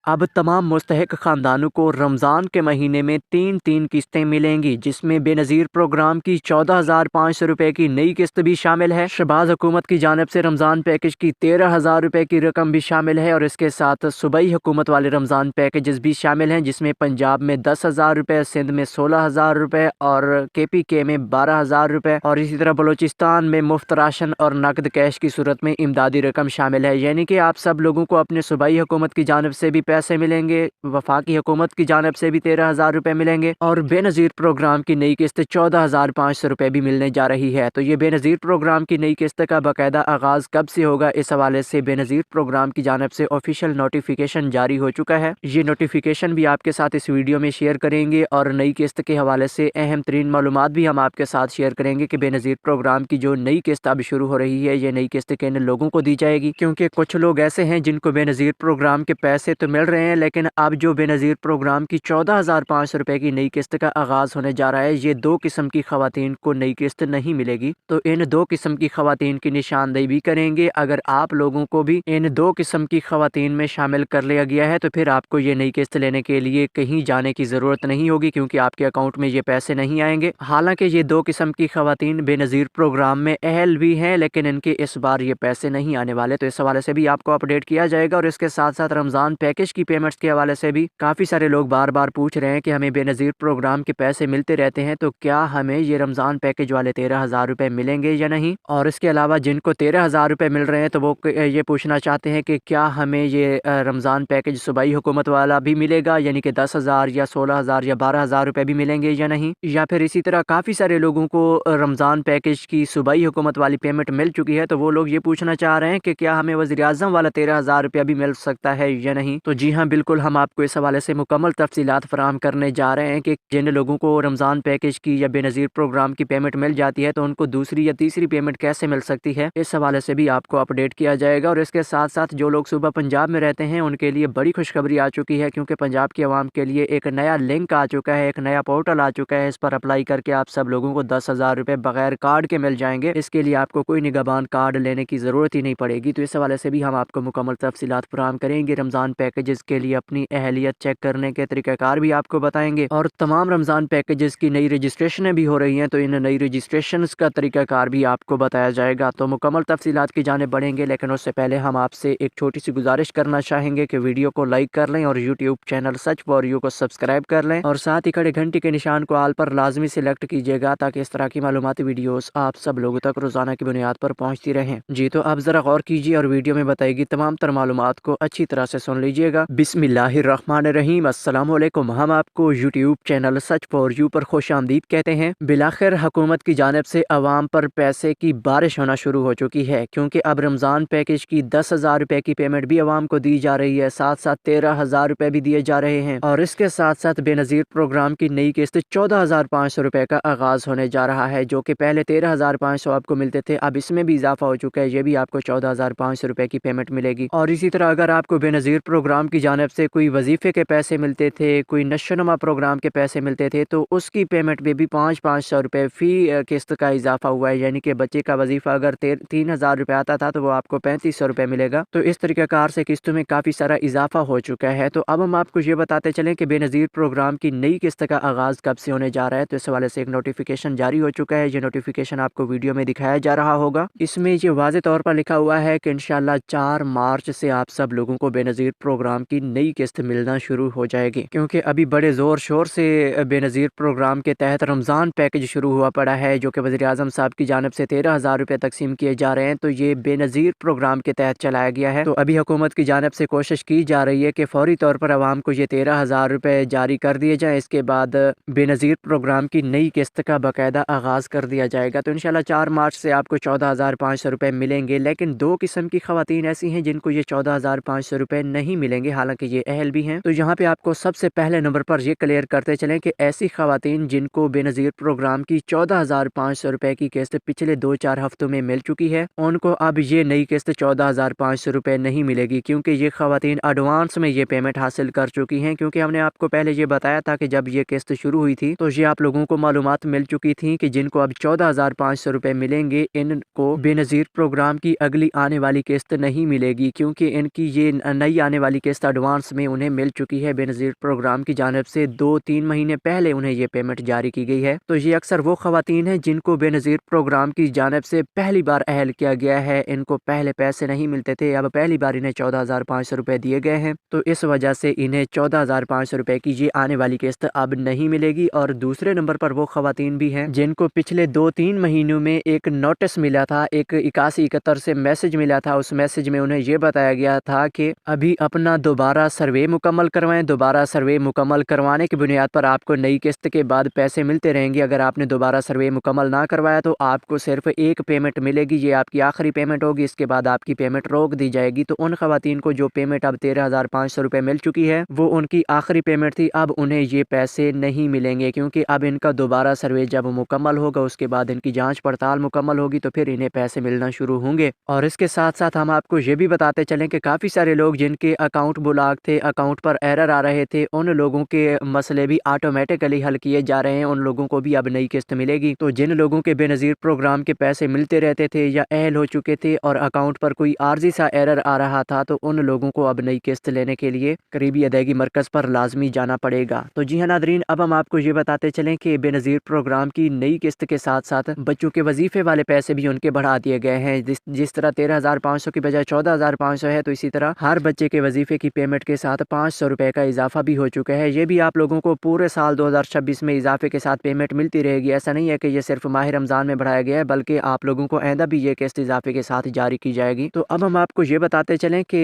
अब तमाम मुस्तहिक खानदानों को रमज़ान के महीने में 3-3 किस्तें मिलेंगी, जिसमें बेनज़ीर प्रोग्राम की 14,500 रुपये की नई किस्त भी शामिल है। शहबाज हुकूमत की जानिब से रमज़ान पैकेज की 13,000 रुपये की रकम भी शामिल है और इसके साथ सूबाई हुकूमत वाले रमज़ान पैकेजेस भी शामिल हैं, जिसमें पंजाब में 10,000 रुपये, सिंध में 16,000 रुपये और KPK में 12,000 रुपये और इसी तरह बलूचिस्तान में मुफ्त राशन और नकद कैश की सूरत में इमदादी रकम शामिल है। यानी कि आप सब लोगों को अपने सूबाई हुकूमत की जानिब से भी पैसे मिलेंगे, वफाकी हुकूमत की जानिब से भी 13,000 रुपये मिलेंगे और बेनज़ीर प्रोग्राम की नई किस्त 14,500 रुपये भी मिलने जा रही है। तो ये बेनज़ीर प्रोग्राम की नई किस्त का बाकायदा आगाज़ कब से होगा, इस हवाले से बेनज़ीर प्रोग्राम की जानिब से ऑफिशियल नोटिफिकेशन जारी हो चुका है। ये नोटिफिकेशन भी आपके साथ इस वीडियो में शेयर करेंगे और नई किस्त के हवाले से अहम तरीन मालूमात भी हम आपके साथ शेयर करेंगे कि बेनज़ीर प्रोग्राम की जो नई किस्त अब शुरू हो रही है, ये नई किस्त किन लोगों को दी जाएगी, क्योंकि कुछ लोग ऐसे हैं जिनको बेनज़ीर प्रोग्राम के पैसे तो मिल रहे हैं, लेकिन अब जो बेनज़ीर प्रोग्राम की 14,500 रुपये की नई किस्त का आगाज़ होने जा रहा है, ये 2 किस्म की ख़वातीन को नई किस्त नहीं मिलेगी। तो इन 2 किस्म की ख़वातीन की निशानदेही भी करेंगे। अगर आप लोगों को भी इन 2 किस्म की ख़वातीन में शामिल कर लिया गया है, तो फिर आपको ये नई किस्त लेने के लिए कहीं जाने की ज़रूरत नहीं होगी, क्योंकि आपके अकाउंट में ये पैसे नहीं आएंगे। हालांकि ये 2 किस्म की ख़वातीन बेनज़ीर प्रोग्राम में अहल भी हैं, लेकिन इनके इस बार ये पैसे नहीं आने वाले। तो इस हवाले से भी आपको अपडेट किया जाएगा और इसके साथ साथ रमज़ान पैकेज की पेमेंट्स के हवाले से भी काफ़ी सारे लोग बार बार पूछ रहे हैं कि हमें बेनज़ीर प्रोग्राम के पैसे मिलते रहते हैं, तो क्या हमें ये रमज़ान पैकेज वाले 13,000 रुपये मिलेंगे या नहीं। और इसके अलावा जिनको 13,000 रुपये मिल रहे हैं, तो वो ये पूछना चाहते हैं कि क्या हमें ये रमज़ान पैकेज सूबाई हुकूमत वाला भी मिलेगा, यानी कि 10,000 या 16,000 या 12,000 रुपये भी मिलेंगे या नहीं। या फिर इसी तरह काफ़ी सारे लोगों को रमज़ान पैकेज की सूबाई हुकूमत वाली पेमेंट मिल चुकी है, तो वो लोग ये पूछना चाह रहे हैं कि क्या हमें वज़ीर-ए-आज़म वाला 13,000 रुपया भी मिल सकता है या नहीं। तो जी हाँ, बिल्कुल हम आपको इस हवाले से मुकम्मल तफसीलात फराहम करने जा रहे हैं कि जिन लोगों को रमज़ान पैकेज की या बेनज़ीर प्रोग्राम की पेमेंट मिल जाती है, तो उनको दूसरी या तीसरी पेमेंट कैसे मिल सकती है, इस हवाले से भी आपको अपडेट किया जाएगा। और इसके साथ साथ जो लोग सूबा पंजाब में रहते हैं, उनके लिए बड़ी खुशखबरी आ चुकी है, क्योंकि पंजाब की आवाम के लिए एक नया लिंक आ चुका है, एक नया पोर्टल आ चुका है। इस पर अप्लाई करके आप सब लोगों को 10,000 रुपये बगैर कार्ड के मिल जाएंगे। इसके लिए आपको कोई निगहबान कार्ड लेने की ज़रूरत ही नहीं पड़ेगी। तो इस हवाले से भी हम आपको मुकम्मल तफसीलात फराहम करेंगे। रमज़ान पैकेजेस के लिए अपनी अहलियत चेक करने के तरीक़ाकार भी आपको बताएंगे और तमाम रमज़ान पैकेजेस की नई रजिस्ट्रेशनें भी हो रही हैं, तो इन नई रजिस्ट्रेशन का तरीक़ाकार भी आपको बताया जाएगा। तो मुकम्मल तफसीलात की जाने बढ़ेंगे, लेकिन उससे पहले हम आपसे एक छोटी सी गुजारिश करना चाहेंगे कि वीडियो को लाइक कर लें और YouTube channel such for you को सब्सक्राइब कर लें और साथ ही खड़े घंटी के निशान को आल पर लाजमी सिलेक्ट कीजिएगा, ताकि इस तरह की मालूमाती वीडियोस आप सब लोगों तक रोजाना की बुनियाद पर पहुंचती रहें। जी तो आप जरा गौर कीजिए और वीडियो में बताएगी तमाम तर मालूमात को अच्छी तरह से सुन लीजिएगा। बिस्मिल्लाहिर्रहमानिर्रहीम। अस्सलाम वालेकुम। हम आपको YouTube channel such for you पर खुशामदीद कहते हैं। बिलाखिर हुकूमत की जानिब से अवाम पर पैसे की बारिश होना शुरू हो चुकी है, क्योंकि अब रमज़ान पैकेज की 10,000 रुपये की पेमेंट भी अवाम को दी जा रही है, साथ साथ 13,000 रुपये भी दिए जा रहे हैं और इसके साथ साथ बेनज़ीर प्रोग्राम की नई किस्त 14,500 रुपये का आगाज़ होने जा रहा है, जो कि पहले 13,500 आपको मिलते थे, अब इसमें भी इजाफा हो चुका है। ये भी आपको 14,500 रुपये की पेमेंट मिलेगी। और इसी तरह अगर आपको बेनज़ीर प्रोग्राम की जानिब से कोई वजीफ़े के पैसे मिलते थे, कोई नशोनुमा प्रोग्राम के पैसे मिलते थे, तो उसकी पेमेंट में भी 500 रुपये फ़ी किस्त का इजाफा हुआ है। यानी कि बच्चे का वजीफ़ा अगर 3,000 रुपये आता था, तो वो आपको 3,500 रुपये मिलेगा। तो इस तरीक़ाकार से किस्तों में काफ़ी सारा इजाफा हो चुका है। तो अब हम आपको ये बताते चलें कि बेनज़ीर प्रोग्राम की नई किस्त का आगाज़ कब से होने जा रहा है। तो इस हवाले से एक नोटिफिकेशन जारी हो चुका है। ये नोटिफिकेशन आपको वीडियो में दिखाया जा रहा होगा। इसमें ये वाज़े तौर पर लिखा हुआ है कि इंशाअल्लाह 4 मार्च से आप सब लोगों को बेनज़ीर प्रोग्राम की नई किस्त मिलना शुरू हो जाएगी, क्योंकि अभी बड़े ज़ोर शोर से बेनज़ीर प्रोग्राम के तहत रमज़ान पैकेज शुरू हुआ पड़ा है, जो कि वज़ीर-ए-आज़म साहब की जानिब से 13,000 रुपये तकसीम किए जा रहे हैं। तो ये बेनज़ीर प्रोग्राम के तहत चलाया गया है। तो अभी हुकूमत की जानिब से कोशिश की जा रही है कि फौरी तौर पर आवाम को ये 13,000 रुपये जारी कर दिए जाएँ। इसके बाद बेनज़ीर प्रोग्राम की नई किस्त का बाकायदा आगाज़ कर दिया जाएगा। तो इंशाअल्लाह 4 मार्च से आपको 14,500 रुपये मिलेंगे, लेकिन 2 किस्म की ख़वातीन ऐसी हैं जिनको ये 14,500 रुपये नहीं मिलेंगे, हालांकि ये अहल भी हैं। तो यहाँ पे आपको सबसे पहले नंबर पर ये क्लियर करते चलें कि ऐसी ख़वातीन जिनको बेनज़ीर प्रोग्राम की 14,500 रुपये की किस्त पिछले 2-4 हफ्तों में मिल चुकी है, उनको अब ये नई किस्त 14,500 रुपये नहीं मिलेगी, क्योंकि ये ख़वातीन एडवांस में ये पेमेंट हासिल कर चुकी हैं। क्योंकि हमने आपको पहले ये बताया था कि जब ये किस्त शुरू हुई थी, तो ये आप लोगों को मालूमात मिल चुकी थी कि जिनको अब 14,500 रुपये मिलेंगे, इनको बेनज़ीर प्रोग्राम की अगली आने वाली किस्त नहीं मिलेगी, क्योंकि इनकी ये नई आने वाली किस्त किस्त एडवांस में उन्हें मिल चुकी है बेनज़ीर प्रोग्राम की जानिब से। 2-3 महीने पहले उन्हें ये पेमेंट जारी की गई है। तो ये अक्सर वो ख़वातीन हैं जिनको बेनज़ीर प्रोग्राम की जानिब से पहली बार अहल किया गया है। इनको पहले पैसे नहीं मिलते थे, अब पहली बार इन्हें 14,500 रुपये दिए गए हैं। तो इस वजह से इन्हें 14,500 रुपये की ये आने वाली किस्त अब नहीं मिलेगी। और दूसरे नंबर पर वो ख़वातीन भी हैं जिनको पिछले 2-3 महीनों में एक नोटिस मिला था, एक 8171 से मैसेज मिला था। उस मैसेज में उन्हें ये बताया गया था कि अभी अपना दोबारा सर्वे मुकम्मल करवाएं। दोबारा सर्वे मुकम्मल करवाने की बुनियाद पर आपको नई किस्त के बाद पैसे मिलते रहेंगे। अगर आपने दोबारा सर्वे मुकम्मल ना करवाया तो आपको सिर्फ एक पेमेंट मिलेगी, ये आपकी आखिरी पेमेंट होगी। इसके बाद आपकी पेमेंट रोक दी जाएगी। तो उन ख़वातीन को जो पेमेंट अब 13,500 रुपये मिल चुकी है वो उनकी आखिरी पेमेंट थी। अब उन्हें ये पैसे नहीं मिलेंगे क्योंकि अब इनका दोबारा सर्वे जब मुकम्मल होगा उसके बाद इनकी जाँच पड़ताल मुकम्मल होगी तो फिर इन्हें पैसे मिलना शुरू होंगे। और इसके साथ साथ हम आपको ये भी बताते चलें कि काफ़ी सारे लोग जिनके अकाउंट ब्लॉक थे, अकाउंट पर एरर आ रहे थे, उन लोगों के मसले भी ऑटोमेटिकली हल किए जा रहे हैं। उन लोगों को भी अब नई किस्त मिलेगी। तो जिन लोगों के बेनज़ीर प्रोग्राम के पैसे मिलते रहते थे या अहल हो चुके थे और अकाउंट पर कोई आर्जी सा एरर आ रहा था तो उन लोगों को अब नई किस्त लेने के लिए करीबी अदायगी मरकज़ पर लाजमी जाना पड़ेगा। तो जी हाँ नादरीन, अब हम आपको ये बताते चलें कि बेनज़ीर प्रोग्राम की नई किस्त के साथ साथ बच्चों के वजीफे वाले पैसे भी उनके बढ़ा दिए गए हैं। जिस तरह 13,500 की बजाय 14,500 है, तो इसी तरह हर बच्चे के वजीफे की पेमेंट के साथ 500 रुपये का इजाफा भी हो चुका है। ये भी आप लोगों को पूरे साल 2026 में इजाफे के साथ पेमेंट मिलती रहेगी। ऐसा नहीं है कि ये सिर्फ माह रमज़ान में बढ़ाया गया है, बल्कि आप लोगों को आइंदा भी ये किस्त इजाफे के साथ जारी की जाएगी। तो अब हम आपको ये बताते चलें कि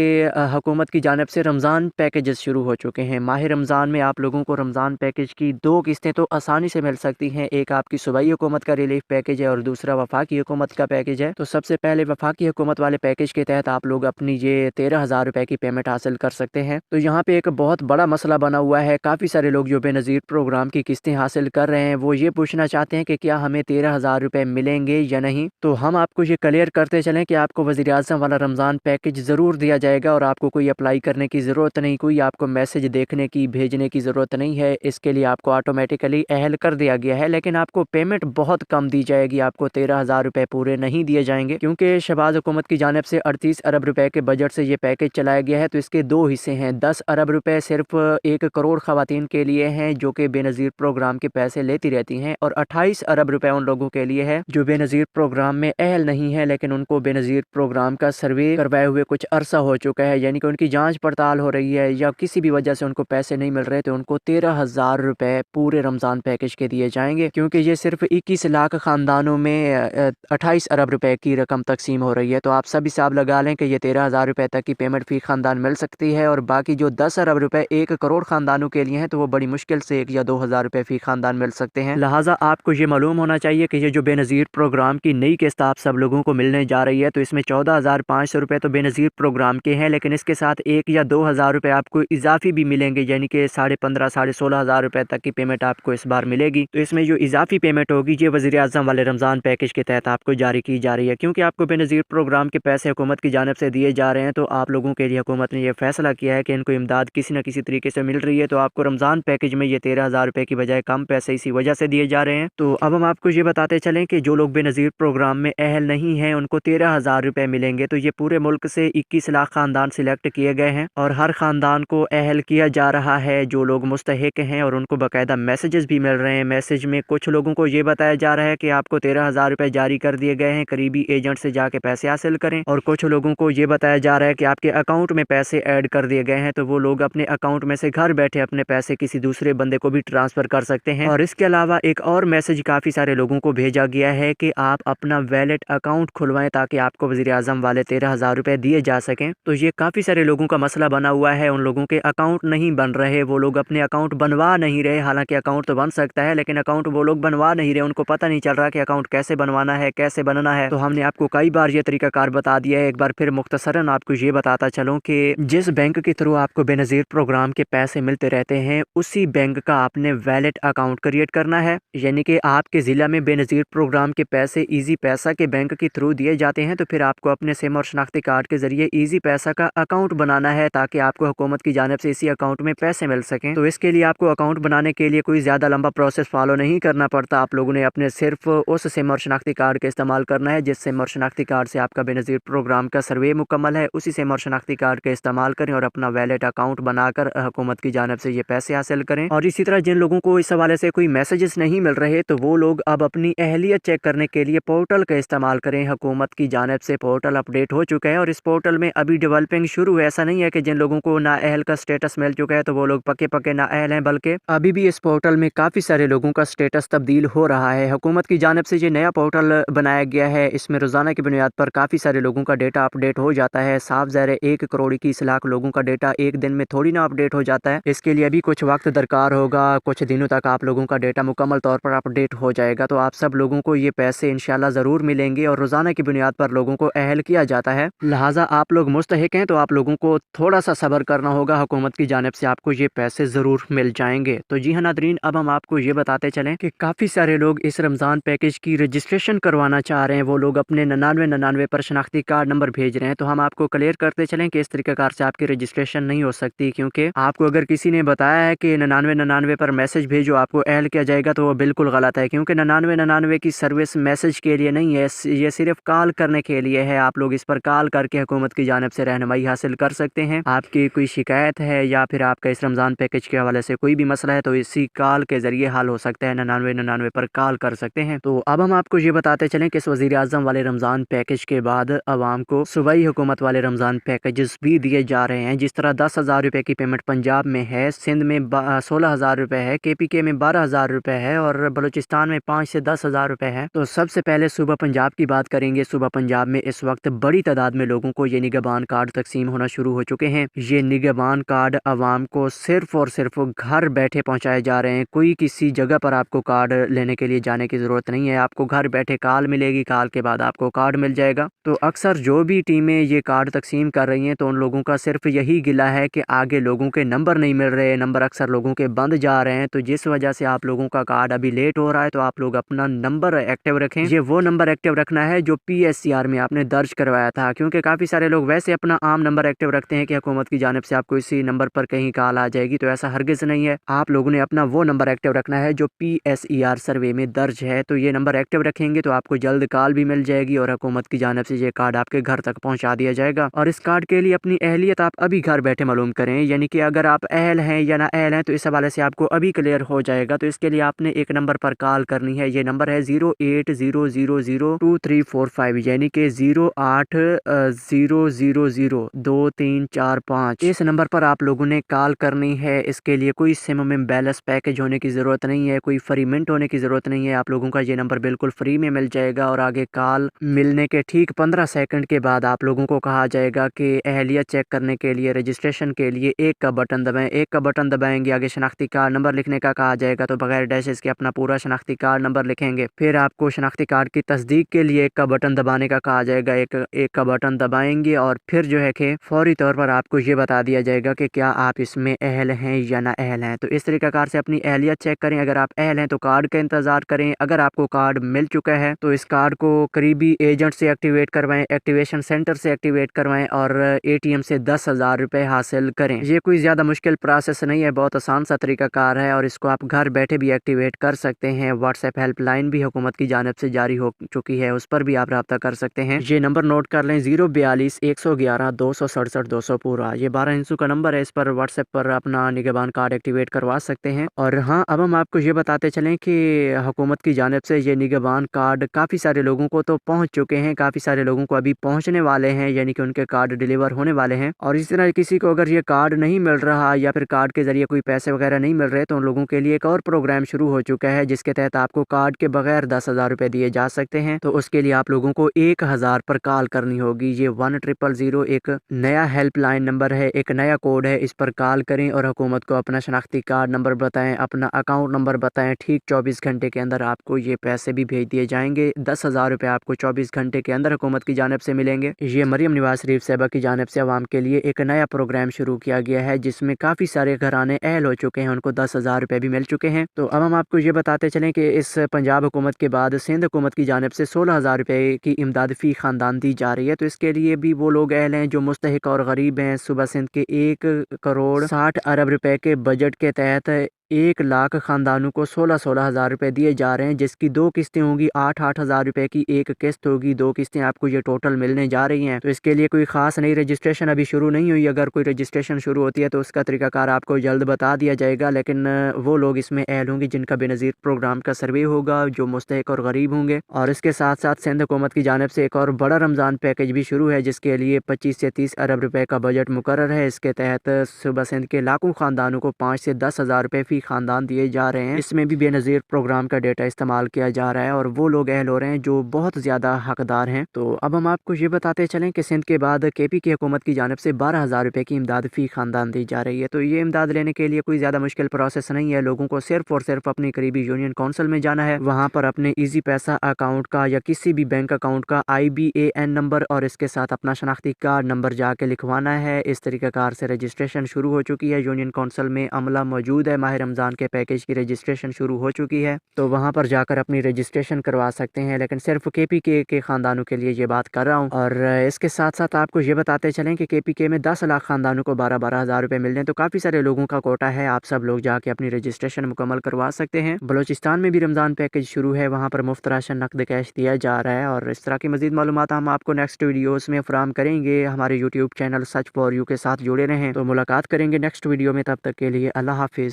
हुकूमत की जानिब से रमज़ान पैकेजेस शुरू हो चुके हैं। माह रमज़ान में आप लोगों को रमज़ान पैकेज की 2 किस्तें तो आसानी से मिल सकती हैं। एक आपकी सूबाई हुकूमत का रिलीफ पैकेज है और दूसरा वफाकी हुकूमत का पैकेज है। तो सबसे पहले वफाकी हुकूमत वाले पैकेज के तहत आप लोग अपनी ये 13,000 रुपये की पेमेंट हासिल कर सकते हैं। तो यहाँ पे एक बहुत बड़ा मसला बना हुआ है। काफ़ी सारे लोग जो बेनज़ीर प्रोग्राम की किस्तें हासिल कर रहे हैं वो ये पूछना चाहते हैं कि क्या हमें 13,000 रुपये मिलेंगे या नहीं। तो हम आपको ये क्लियर करते चलें कि आपको वज़ीर आज़म वाला रमज़ान पैकेज ज़रूर दिया जाएगा और आपको कोई अप्लाई करने की ज़रूरत नहीं, कोई आपको मैसेज देखने की भेजने की ज़रूरत नहीं है। इसके लिए आपको ऑटोमेटिकली अहल कर दिया गया है, लेकिन आपको पेमेंट बहुत कम दी जाएगी। आपको 13,000 रुपये पूरे नहीं दिए जाएंगे क्योंकि शहबाज हुकूमत की जानिब से 38 अरब रुपए के बजट से ये पैकेज चलाया गया है। तो इसके 2 हिस्से हैं। 10 अरब रुपए सिर्फ 1 करोड़ ख़वातीन के लिए हैं जो कि बेनज़ीर प्रोग्राम के पैसे लेती रहती हैं और 28 अरब रुपए उन लोगों के लिए है जो बेनज़ीर प्रोग्राम में अहल नहीं है, लेकिन उनको बेनज़ीर प्रोग्राम का सर्वे करवाए हुए कुछ अरसा हो चुका है, यानी कि उनकी जाँच पड़ताल हो रही है या किसी भी वजह से उनको पैसे नहीं मिल रहे, तो उनको 13,000 रुपये पूरे रमज़ान पैकेज के दिए जाएंगे क्योंकि ये सिर्फ 21 लाख ख़ानदानों में 28 अरब रुपए की रकम तकसीम हो रही है। तो आप सब हिसाब लगा लें कि ये 13,000 रुपये तक की पेमेंट फ़ी ख़ानदान मिल सकती है और बाकी जो 10 अरब रुपए 1 करोड़ ख़ानदानों के लिए हैं तो वो बड़ी मुश्किल से 1 या 2,000 रुपये फ़ी ख़ानदान मिल सकते हैं। लिहाजा आपको ये मालूम होना चाहिए कि ये जो बेनज़ीर प्रोग्राम की नई किस्त आप सब लोगों को मिलने जा रही है तो इसमें 14,500 रुपये तो बेनज़ीर प्रोग्राम के हैं, लेकिन इसके साथ 1 या 2,000 रुपये आपको इजाफी भी मिलेंगे, यानी कि 15,500 साढ़े 16,000 रुपये तक की पेमेंट आपको इस बार मिलेगी। तो इसमें जो इजाफी पेमेंट होगी ये वज़ीर आज़म वाले रमज़ान पैकेज के तहत आपको जारी की जा रही है। क्योंकि आपको बेनज़ीर प्रोग्राम के पैसे हुकूमत की जानिब से दिए जा रहे हैं तो आप लोगों के लिए हुकूमत ने यह फैसला किया है कि इनको इमदाद किसी न किसी तरीके से मिल रही है। तो आपको रमज़ान पैकेज में ये 13,000 रुपये की बजाय कम पैसे इसी वजह से दिए जा रहे हैं। तो अब हम आपको ये बताते चलें कि जो लोग बेनज़ीर प्रोग्राम में अहल नहीं हैं उनको 13,000 रुपये मिलेंगे। तो ये पूरे मुल्क से 21 लाख ख़ानदान सिलेक्ट किए गए हैं और हर ख़ानदान को अहल किया जा रहा है जो लोग मुस्तहिक हैं और उनको बाकायदा मैसेजेस भी मिल रहे हैं। मैसेज में कुछ लोगों को ये बताया जा रहा है कि आपको 13,000 रुपये जारी कर दिए गए हैं, करीबी एजेंट से जाके पैसे हासिल करें। और कुछ लोगों को ये बताया जा रहा है कि आपके अकाउंट में पैसे ऐड कर दिए गए हैं तो वो लोग अपने अकाउंट में से घर बैठे अपने पैसे किसी दूसरे बंदे को भी ट्रांसफ़र कर सकते हैं। और इसके अलावा एक और मैसेज काफ़ी सारे लोगों को भेजा गया है कि आप अपना वैलेट अकाउंट खुलवाएं ताकि आपको वज़ीर आज़म वाले 13,000 रुपये दिए जा सकें। तो ये काफ़ी सारे लोगों का मसला बना हुआ है, उन लोगों के अकाउंट नहीं बन रहे, वो लोग अपने अकाउंट बनवा नहीं रहे। हालांकि अकाउंट तो बन सकता है लेकिन अकाउंट वो लोग बनवा नहीं रहे, उनको पता नहीं चल रहा कि अकाउंट कैसे बनवाना है, कैसे बनना है। तो हमने आपको कई बार ये तरीकाकार बता दिया है। एक बार फिर मुख्तसरन आपको ये बताता चलूँ कि जिस बैंक के थ्रू आपको बेनज़ीर प्रोग्राम के पैसे मिलते रहते हैं उसी बैंक का आपने वैलेट अकाउंट क्रिएट करना है। यानी कि आपके ज़िला में बेनज़ीर प्रोग्राम के पैसे ईजी पैसा के बैंक के थ्रू दिए जाते हैं तो फिर आपको अपने सिम और शनाख्ती कार्ड के ज़रिए ईजी पैसा का अकाउंट बनाना है ताकि आपको हुकूमत की जानिब से इसी अकाउंट में पैसे मिल सकें। तो इसके लिए आपको अकाउंट बनाने के लिए कोई ज़्यादा लंबा प्रोसेस फॉलो नहीं करना पड़ता। आप लोगों ने अपने सिर्फ उस सिम और शनाख्ती कार्ड का इस्तेमाल करना है जिस सिम और शनाख्ती कार्ड से आपका बेनज़ीर प्रोग्राम का सर्वे मुकम्मल है, उसी सिम और शनाख्ती कार्ड का इस्तेमाल करें और अपना वैलेट अकाउंट बनाकर हुकूमत की जानिब से ये पैसे हासिल करें। और इसी तरह जिन लोगों को इस हवाले से कोई मैसेजेस नहीं मिल रहे तो वो लोग अब अपनी अहलियत चेक करने के लिए पोर्टल का इस्तेमाल करें। हुकूमत की जानिब से पोर्टल अपडेट हो चुका है और इस पोर्टल में अभी डेवलपिंग शुरू है। ऐसा नहीं है कि जिन लोगों को नाअहल का स्टेटस मिल चुका है तो वो लोग पक्के पक्के नाअहल हैं, बल्कि अभी भी इस पोर्टल में काफ़ी सारे लोगों का स्टेटस तब्दील हो रहा है। हुकूमत की जानिब से ये नया पोर्टल बनाया गया है। इसमें रोज़ाना की बुनियाद पर काफ़ी सारे लोगों का डेटा अपडेट हो जाता है। साफ ज़ाहिर है 1 करोड़ 21 लाख लोगों का डेटा एक दिन में थोड़ी ना अपडेट हो जाता है। इसके लिए अभी कुछ वक्त दरकार होगा, कुछ दिनों तक आप लोगों का डेटा मुकम्मल तौर पर अपडेट हो जाएगा। तो आप सब लोगों को ये पैसे इंशाल्लाह ज़रूर मिलेंगे और रोज़ाना की बुनियाद पर लोगों को अहल किया जाता है। लिहाजा आप लोग मुस्तहिक हैं तो आप लोगों को थोड़ा सा सब्र करना होगा। हुकूमत की जानिब से आपको ये पैसे ज़रूर मिल जाएंगे। तो जी हाँ नादरीन, अब हम आपको ये बताते चलें कि काफ़ी सारे लोग इस रमज़ान पैकेज की रजिस्ट्रेशन करवाना चाह रहे हैं। वो लोग अपने 9999 पर शनाख्ती कार्ड नंबर भेज रहे हैं। तो हम आपको क्लियर करते चलें कि इस तरीक़ाकार से आपकी रजिस्ट्रेशन नहीं हो सकती, क्योंकि आपको अगर किसी ने बताया है कि 9999 पर मैसेज भेजो आपको अहल किया जाएगा तो वो बिल्कुल गलत है। क्योंकि 9999 की सर्विस मैसेज के लिए नहीं है, ये सिर्फ कॉल करने के लिए है। आप लोग इस पर कॉल करके हुकूमत की जानिब से रहनुमाई हासिल कर सकते हैं। आपकी कोई शिकायत है या फिर आपका इस रमज़ान पैकेज के हवाले से कोई भी मसला है तो इसी कॉल के ज़रिए हल हो सकता है। 9999 पर कॉल कर सकते हैं। तो अब हम आपको ये बताते चलें कि इस वज़ीर आज़म वाले रमज़ान पैकेज के बाद आवाम को सूबाई हुकूमत वाले रमज़ान पैकेजेस भी दिए जा रहे हैं। जिस तरह 10,000 रुपये की पेमेंट पंजाब में है, सिंध में 16,000 रुपये है, KPK में 12,000 रुपये है और बलूचिस्तान में 5 से 10,000 रुपये है। तो सबसे पहले सूबा पंजाब की बात करेंगे। सूबा पंजाब में इस वक्त बड़ी तादाद में लोगों को ये निगहबान कार्ड तकसीम होना शुरू हो चुके हैं। ये निगहबान कार्ड आवाम को सिर्फ और सिर्फ घर बैठे पहुँचाए जा रहे हैं। कोई किसी जगह पर आपको कार्ड लेने के लिए जाने की ज़रूरत नहीं है। आपको घर बैठे कॉल मिलेगी, कॉल के बाद आपको कार्ड मिल जाएगा। तो अक्सर जो भी टीमें ये कार्ड तकसीम कर रही हैं तो उन लोगों का सिर्फ यही गिला है कि आगे लोगों के नंबर नहीं मिल रहे, नंबर अक्सर लोगों के बंद जा रहे हैं। तो जिस वजह से आप लोगों का कार्ड अभी लेट हो रहा है, तो आप लोग अपना नंबर एक्टिव रखें। ये वो नंबर एक्टिव रखना है जो PSCR में आपने दर्ज करवाया था, क्योंकि काफ़ी सारे लोग वैसे अपना आम नंबर एक्टिव रखते हैं कि हुकूमत की जानिब से आपको इसी नंबर पर कहीं कॉल आ जाएगी। तो ऐसा हरगिज़ नहीं है। आप लोगों ने अपना वो नंबर एक्टिव रखना है जो PSER सर्वे में दर्ज है। तो ये नंबर एक्टिव रखेंगे तो आपको जल्द कॉल भी मिल जाएगी और हुकूमत की जानिब से ये कार्ड आपके घर तक पहुँचा दिया जाएगा। और इस कार्ड के लिए अपनी अहलियत आप अभी घर बैठे मालूम करें, यानी कि अगर आप अहल हैं या ना अहल हैं तो इस हवाले से आपको अभी क्लियर हो जाएगा। तो इसके लिए आपने एक नंबर पर कॉल करनी है। ये नंबर है 0800022345, यानी कि 0800022345। इस नंबर पर आप लोगों ने कॉल करनी है। इसके लिए कोई सिम में बैलेंस पैकेज होने की ज़रूरत नहीं है, कोई फ्री मिनट होने की ज़रूरत नहीं है। आप लोगों का ये नंबर बिल्कुल फ्री में मिल जाएगा और आगे कॉल मिलने के ठीक 15 सेकंड के बाद आप लोगों को कहा जाएगा कि अहलियत चेक करने के लिए रजिस्ट्रेशन के लिए 1 का बटन दबाएं। 1 का बटन दबाएंगे, आगे शनाख्ती कार्ड नंबर लिखने का कहा जाएगा। तो बगैर डैशेस के अपना पूरा शनाख्ती कार्ड नंबर लिखेंगे। फिर आपको शनाख्ती कार्ड की तस्दीक के लिए 1 का बटन दबाने का कहा जाएगा। एक का बटन दबाएंगे और फिर जो है कि फौरी तौर पर आपको ये बता दिया जाएगा कि क्या आप इसमें अहल हैं या ना अहल हैं। तो इस तरीक़ाकार से अपनी अहलियत चेक करें। अगर आप अहल हैं तो कार्ड का इंतज़ार करें। अगर आपको कार्ड मिल चुका है तो इस कार्ड को करीबी एजेंट से एक्टिवेट करवाएं, एक्टिवेशन सेंटर से एक्टिवेट करवाएं और ATM से 10,000 रुपये हासिल करें। ये कोई ज़्यादा मुश्किल प्रोसेस नहीं है, बहुत आसान सा तरीक़ाकार है और इसको आप घर बैठे भी एक्टिवेट कर सकते हैं। व्हाट्सएप हेल्पलाइन भी हुकूमत की जानिब से जारी हो चुकी है, उस पर भी आप रब्ता कर सकते हैं। ये नंबर नोट कर लें, 042 111 267 200 पूरा। ये 12 इंचों का नंबर है। इस पर व्हाट्सएप पर अपना निगहबान कार्ड एक्टिवेट करवा सकते हैं। और हाँ, अब हम आपको ये बताते चलें कि हुकूमत की जानिब से ये निगहबान कार्ड काफ़ी सारे लोगों को तो पहुँच चुके हैं, काफ़ी सारे लोगों को अभी पहुँचने वाले हैं, यानी कि उनके कार्ड डिलीवर होने वाले हैं। और इसी तरह किसी को अगर ये कार्ड नहीं मिल रहा या फिर कार्ड के ज़रिए कोई पैसे वगैरह नहीं मिल रहे तो उन लोगों के लिए एक और प्रोग्राम शुरू हो चुका है, जिसके तहत आपको कार्ड के बगैर 10,000 रुपये दिए जा सकते हैं। तो उसके लिए आप लोगों को 1000 पर कॉल करनी होगी। ये 1000 एक नया हेल्पलाइन नंबर है, एक नया कोड है। इस पर कॉल करें और हुकूमत को अपना शनाख्ती कार्ड नंबर बताएं, अपना अकाउंट नंबर बताएं। ठीक 24 घंटे के अंदर आपको ये पैसे भी भेज दिए जाएंगे। 10,000 रुपये आपको 24 घंटे के अंदर हुकूमत की जानिब से मिलेंगे। ये मरियम नवाज शरीफ साहिबा की जानिब से आवाम के लिए एक नया प्रोग्राम शुरू किया गया है, जिसमें काफ़ी सारे घराने अहल हो चुके हैं, उनको 10,000 रुपये भी मिल चुके हैं। तो अब हम आपको ये बताते चलें कि इस पंजाब हुकूमत के बाद सिंध हुकूमत की जानिब से 16,000 रुपये की इमदाद फ़ी ख़ानदान दी जा रही है। तो इसके लिए भी वो लोग अहल हैं जो मुस्तहिक और गरीब हैं। सूबा सिंध के 1 करोड़ 60 अरब रुपए के बजट के तहत 1 लाख खानदानों को 16-16 हज़ार रुपये दिए जा रहे हैं, जिसकी 2 किस्तें होंगी। 8-8 हज़ार रुपये की एक किस्त होगी, 2 किस्तें आपको ये टोटल मिलने जा रही हैं। तो इसके लिए कोई ख़ास नई रजिस्ट्रेशन अभी शुरू नहीं हुई। अगर कोई रजिस्ट्रेशन शुरू होती है तो उसका तरीकाकार आपको जल्द बता दिया जाएगा, लेकिन वो लोग इसमें अहल होंगे जिनका बेनज़ीर प्रोग्राम का सर्वे होगा, जो मुस्तहिक और गरीब होंगे। और इसके साथ साथ सिंध हुकूमत की जानिब से एक और बड़ा रमज़ान पैकेज भी शुरू है, जिसके लिए 25 से 30 अरब रुपए का बजट मुकर्रर है। इसके तहत सूबा सिंध के लाखों खानदानों को 5 से 10 हज़ार रुपये फ़ी खानदान दिए जा रहे हैं। इसमें भी बेनज़ीर प्रोग्राम का डेटा इस्तेमाल किया जा रहा है और वो लोग अहल हो रहे हैं जो बहुत ज़्यादा हकदार हैं। तो अब हम आपको ये बताते चलें कि सिंध के बाद KP की हुकूमत की जानिब से 12 हज़ार रुपये की इमदाद फ़ी खानदान दी जा रही है। तो ये इमदाद लेने के लिए कोई ज़्यादा मुश्किल प्रोसेस नहीं है। लोगों को सिर्फ और सिर्फ अपनी करीबी यूनियन काउंसिल में जाना है, वहाँ पर अपने ईजी पैसा अकाउंट का या किसी भी बैंक अकाउंट का IBAN नंबर और इसके साथ अपना शनाख्ती कार्ड नंबर जाके लिखवाना है। इस तरीक़ाकार से रजिस्ट्रेशन शुरू हो चुकी है। यूनियन काउंसिल में अमला मौजूद है। माह रमज़ान के पैकेज की रजिस्ट्रेशन शुरू हो चुकी है, तो वहाँ पर जाकर अपनी रजिस्ट्रेशन करवा सकते हैं। लेकिन सिर्फ KPK के ख़ानदानों के लिए ये बात कर रहा हूँ। और इसके साथ साथ आपको ये बताते चलें कि KPK में 10 लाख ख़ानदानों को 12-12 हज़ार रुपये मिल रहे हैं। तो काफ़ी सारे लोगों का कोटा है। आप सब लोग जाके अपनी रजिस्ट्रेशन मुकम्मल करवा सकते हैं। बलूचिस्तान में भी रमज़ान पैकेज शुरू है, वहाँ पर मुफ्त राशन नकद कैश दिया जा रहा है। और इस तरह की मज़ीद मालूमात हम आपको नेक्स्ट वीडियोज़ में फराहम करेंगे। हमारे YouTube channel such for you के साथ जुड़े रहें। तो मुलाकात करेंगे नेक्स्ट वीडियो में, तब तक के लिए अल्लाह हाफिज़।